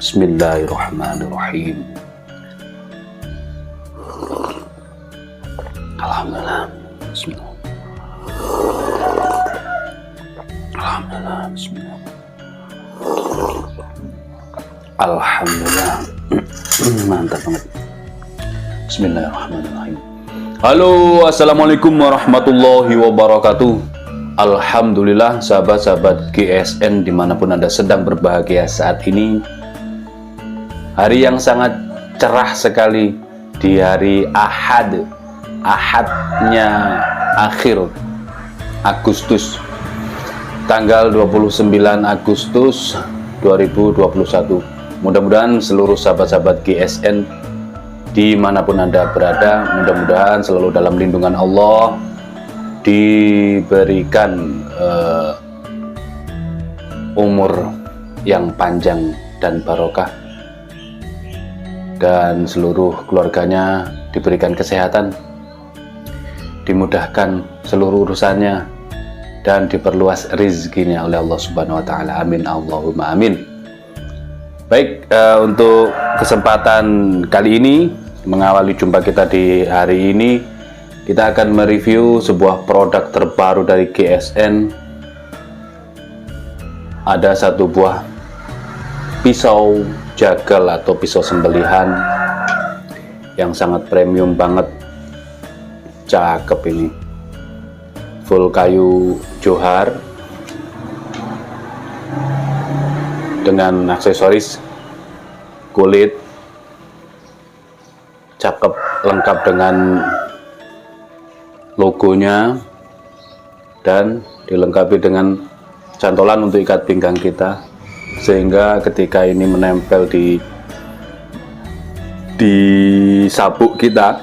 Bismillahirrahmanirrahim. Alhamdulillah. Bismillah. Bismillah. Alhamdulillah. Mantap banget. Bismillahirrahmanirrahim. Halo, assalamualaikum warahmatullahi wabarakatuh. Alhamdulillah, sahabat-sahabat GSN dimanapun Anda sedang berbahagia saat ini. Hari yang sangat cerah sekali di hari Ahadnya akhir Agustus, tanggal 29 Agustus 2021. Mudah-mudahan seluruh sahabat-sahabat GSN dimanapun Anda berada, mudah-mudahan selalu dalam lindungan Allah, diberikan umur yang panjang dan barokah, dan seluruh keluarganya diberikan kesehatan, dimudahkan seluruh urusannya, dan diperluas rezekinya oleh Allah Subhanahu wa Ta'ala. Amin, Allahumma amin. Baik, untuk kesempatan kali ini, mengawali jumpa kita di hari ini, kita akan mereview sebuah produk terbaru dari GSN. Ada satu buah pisau jagal atau pisau sembelihan yang sangat premium banget, cakep ini, full kayu johar dengan aksesoris kulit, cakep, lengkap dengan logonya, dan dilengkapi dengan cantolan untuk ikat pinggang kita, sehingga ketika ini menempel di sabuk kita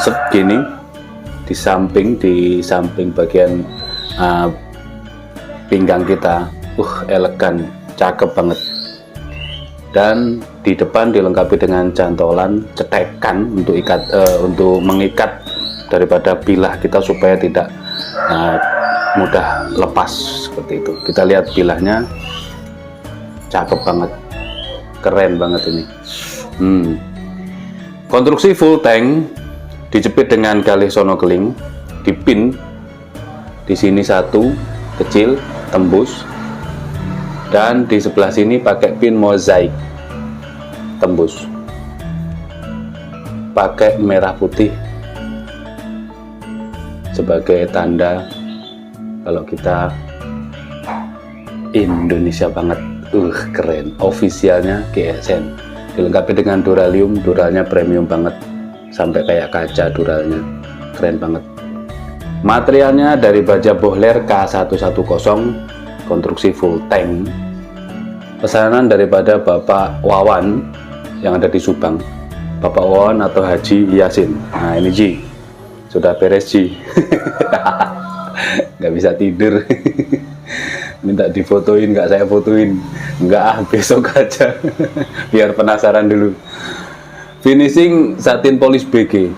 segini, di samping bagian pinggang kita, elegan, cakep banget. Dan di depan dilengkapi dengan cantolan cetekan untuk untuk mengikat daripada bilah kita supaya tidak mudah lepas seperti itu. Kita lihat bilahnya, cakep banget, keren banget ini. Konstruksi full tank, dijepit dengan galih sonokeling, dipin di sini satu kecil tembus, dan di sebelah sini pakai pin mozaik tembus, pakai merah putih sebagai tanda kalau kita Indonesia banget. Keren, ofisialnya GSN, dilengkapi dengan duralium, duralnya premium banget, sampai kayak kaca duralnya, keren banget. Materialnya dari baja Bohler K110, konstruksi full tank, pesanan daripada Bapak Wawan yang ada di Subang, Bapak Wawan atau Haji Yasin. Nah ini Ji, sudah beres Ji. Nggak bisa tidur. Minta difotoin, nggak saya fotoin. Nggak, besok aja. Biar penasaran dulu. Finishing satin polish BG,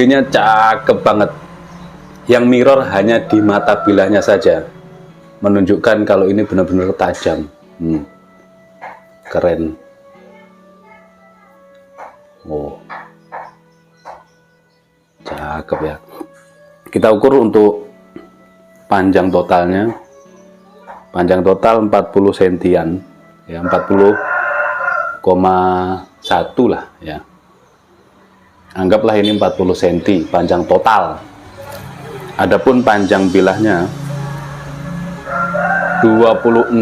nya cakep banget. Yang mirror hanya di mata bilahnya saja, menunjukkan kalau ini benar-benar tajam. Keren. Cakep ya. Kita ukur untuk panjang totalnya. Panjang total 40 sentian ya, 40,1 lah ya. Anggaplah ini 40 cm panjang total. Adapun panjang bilahnya 26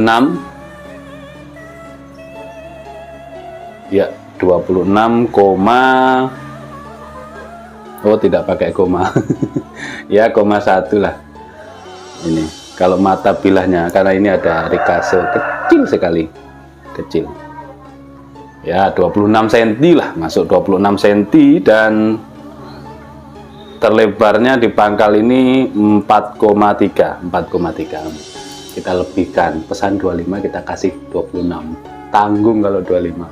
ya, 26, tidak pakai koma. Ya, koma 1 lah ini kalau mata bilahnya, karena ini ada rikase kecil sekali, kecil ya, 26 cm lah, masuk 26 cm. Dan terlebarnya di pangkal ini 4,3. Kita lebihkan, pesan 25 kita kasih 26, tanggung kalau 25.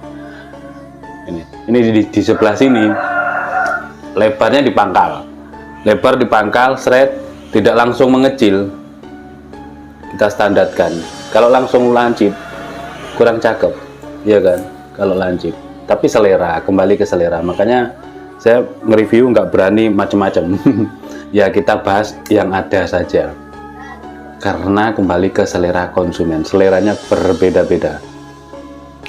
Ini di sebelah sini lebarnya di pangkal, lebar di pangkal, seret, tidak langsung mengecil, kita standarkan. Kalau langsung lancip kurang cakep, ya kan, kalau lancip. Tapi selera, kembali ke selera. Makanya saya nge-review nggak berani macam-macam. Ya kita bahas yang ada saja. karena kembali ke selera konsumen, seleranya berbeda-beda.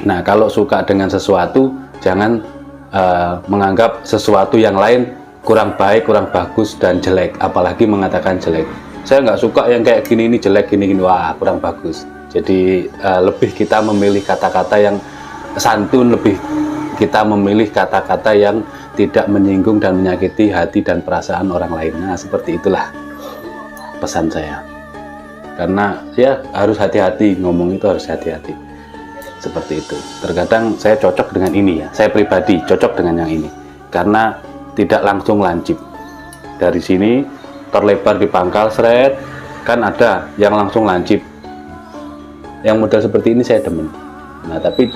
Nah, kalau suka dengan sesuatu, jangan menganggap sesuatu yang lain kurang baik, kurang bagus, dan jelek, apalagi mengatakan jelek. Saya nggak suka yang kayak gini, ini jelek, gini, wah kurang bagus. Jadi lebih kita memilih kata-kata yang santun, lebih kita memilih kata-kata yang tidak menyinggung dan menyakiti hati dan perasaan orang lain. Nah, seperti itulah pesan saya. Karena ya harus hati-hati, ngomong itu harus hati-hati. Seperti itu. Terkadang saya cocok dengan ini ya. Saya pribadi cocok dengan yang ini. Karena tidak langsung lancip. Dari sini terlebar di pangkal seret, kan ada yang langsung lancip. Yang model seperti ini saya demen. Nah, tapi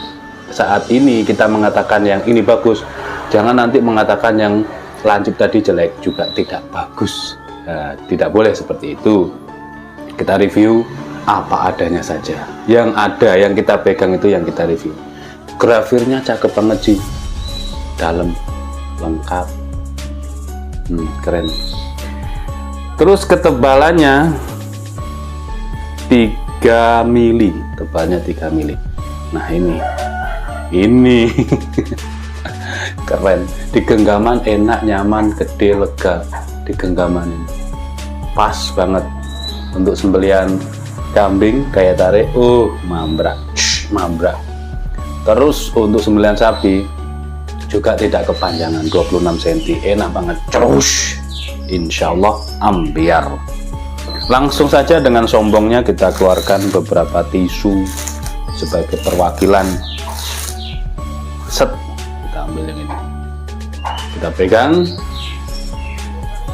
saat ini kita mengatakan yang ini bagus, jangan nanti mengatakan yang lancip tadi jelek, juga tidak bagus. Nah, tidak boleh seperti itu. Kita review apa adanya saja. Yang ada, yang kita pegang itu yang kita review. Grafirnya cakep banget sih, dalam, lengkap, keren. Terus ketebalannya 3 mili, tebalnya 3 mili. Nah ini keren. Di genggaman enak, nyaman, gede, lega. Di genggaman ini pas banget untuk sembelian kambing kayak tarik. Mambrak. Terus untuk sembelian sapi juga tidak kepanjangan, 26 cm, enak banget. Terus insyaallah ambiar. Langsung saja dengan sombongnya kita keluarkan beberapa tisu sebagai perwakilan. Set, kita ambil yang ini, kita pegang,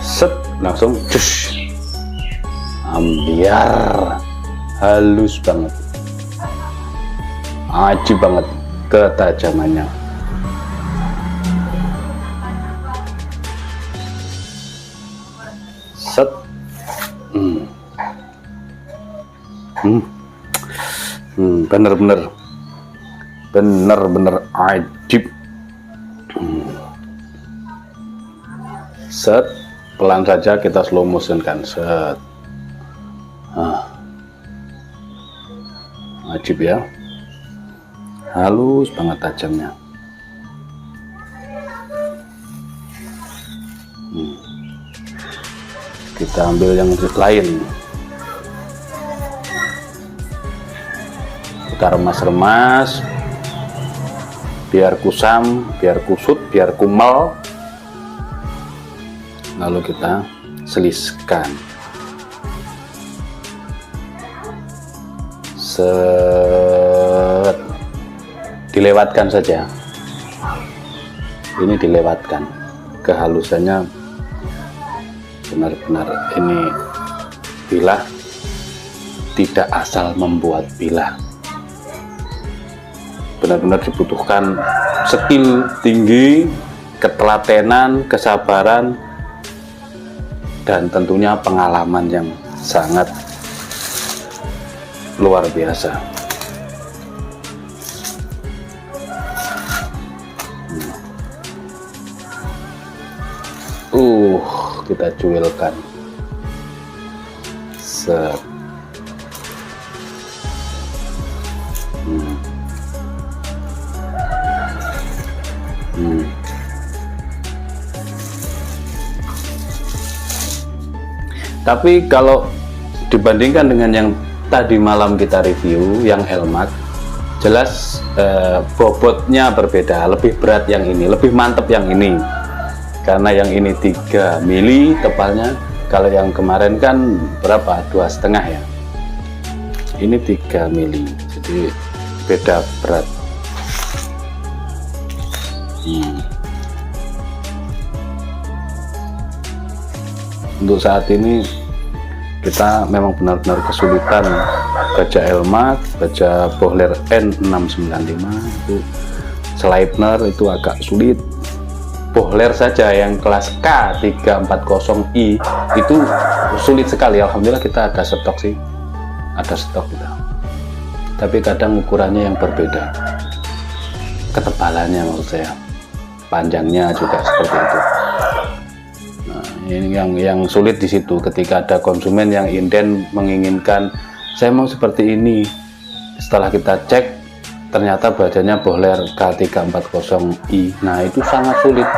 set, langsung cus, ambiar, halus banget, ajib banget ketajamannya. Set, bener-bener ajib. Set, pelan saja kita slow motion kan. Set, ajib ya, halus banget tajamnya. Kita ambil yang lain, kita remas-remas biar kusam, biar kusut, biar kumal, lalu kita seliskan. Set, dilewatkan saja, ini dilewatkan, kehalusannya benar-benar. Ini bilah tidak asal membuat bilah, benar-benar dibutuhkan skill tinggi, ketelatenan, kesabaran, dan tentunya pengalaman yang sangat luar biasa. Kita cuilkan. Set. Tapi kalau dibandingkan dengan yang tadi malam kita review, yang Elmax, jelas bobotnya berbeda, lebih berat yang ini, lebih mantep yang ini. Karena yang ini 3 mili tebalnya, kalau yang kemarin kan berapa? 2,5 ya. Ini 3 mili, jadi beda berat. Untuk saat ini kita memang benar-benar kesulitan baja Elmax, baja Bohler N695 itu Sleipner itu agak sulit. Bohler saja yang kelas K340i itu sulit sekali. Alhamdulillah kita ada stok sih, ada stok kita. Tapi kadang ukurannya yang berbeda, ketebalannya maksud saya, panjangnya juga seperti itu. Nah Ini yang sulit di situ, ketika ada konsumen yang inden menginginkan saya mau seperti ini, setelah kita cek ternyata badannya bohler K340i. Nah itu sangat sulit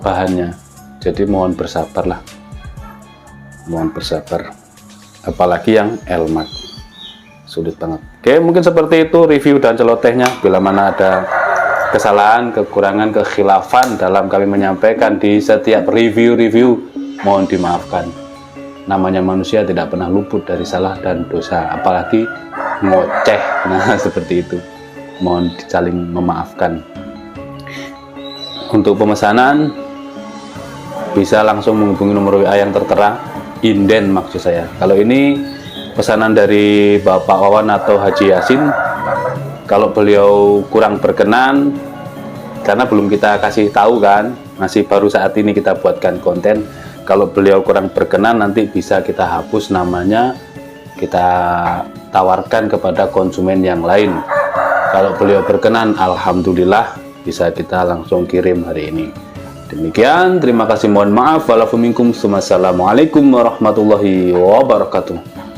bahannya, jadi mohon bersabarlah, mohon bersabar, apalagi yang Elmax sulit banget. Oke, mungkin seperti itu review dan celotehnya. Bila mana ada kesalahan, kekurangan, kekhilafan dalam kami menyampaikan di setiap review, mohon dimaafkan. Namanya manusia tidak pernah luput dari salah dan dosa, apalagi ngoceh. Nah seperti itu, mohon saling memaafkan. Untuk pemesanan bisa langsung menghubungi nomor WA yang tertera, inden maksud saya. Kalau ini pesanan dari Bapak Wawan atau Haji Yasin, kalau beliau kurang berkenan, karena belum kita kasih tahu kan, masih baru saat ini kita buatkan konten. Kalau beliau kurang berkenan, nanti bisa kita hapus namanya, kita tawarkan kepada konsumen yang lain. Kalau beliau berkenan, alhamdulillah bisa kita langsung kirim hari ini. Demikian, terima kasih, mohon maaf. Walafuminkum, wassalamualaikum warahmatullahi wabarakatuh.